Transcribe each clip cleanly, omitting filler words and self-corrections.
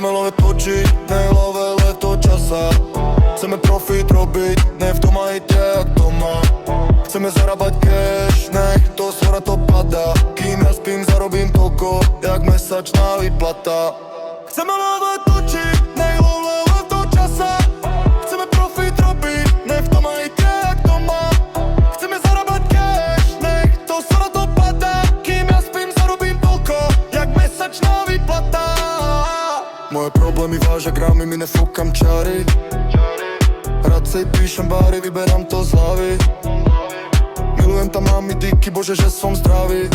Chceme lovať točiť, ne love leto časa. Chceme profit robiť, ne v tom aj jak doma. Chceme zarábať cash, nech to svora to padá. Kým ja spím, zarobím toľko, jak mesačná výplata. Chceme lovať točiť, ne love leto časa. Chceme profit robiť, ne v tom aj jak doma. Chceme zarábať cash, nech to svora to padá. Kým ja spím, zarobím toľko, jak mesačná výplata. Moje problémy vážia gramy, mi nefúkam čary. Radcej píšem báry, vyberám to z hlavy. Milujem tam mami díky, bože, že som zdravý.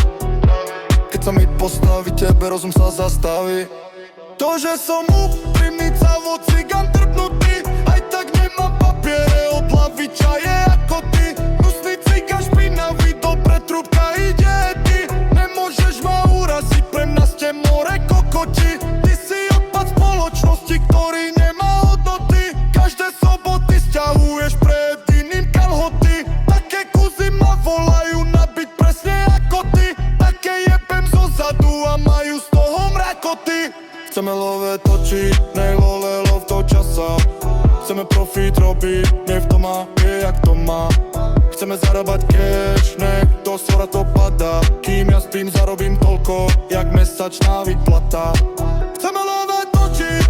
Keď sa mi postaví, tebe rozum sa zastaví. To, že som úprimný, cavo cigán trpnutý. Aj tak nemám papiere, od hlavy čaje ako ty. Hnusný cigán špinavý, dobre trúbka ide ty. Nemôžeš ma uraziť, pre mňa ste more kokoti. Ty si odpad spoločnosti, ktorý nemá hodnoty. Každé soboty sťahuješ pred iným kalhoty. Také kuzy ma volajú nabiť presne ako ty. Také jebem zo zadu a majú z toho mrakoty. Chceme love točiť, nej love love to časa. Chceme profit robiť, nie v tom a je jak to má. Chceme zarábať cash, nech to svora to padá. Kým ja spím, zarobím toľko, jak mesačná výplata. Chceme love točiť,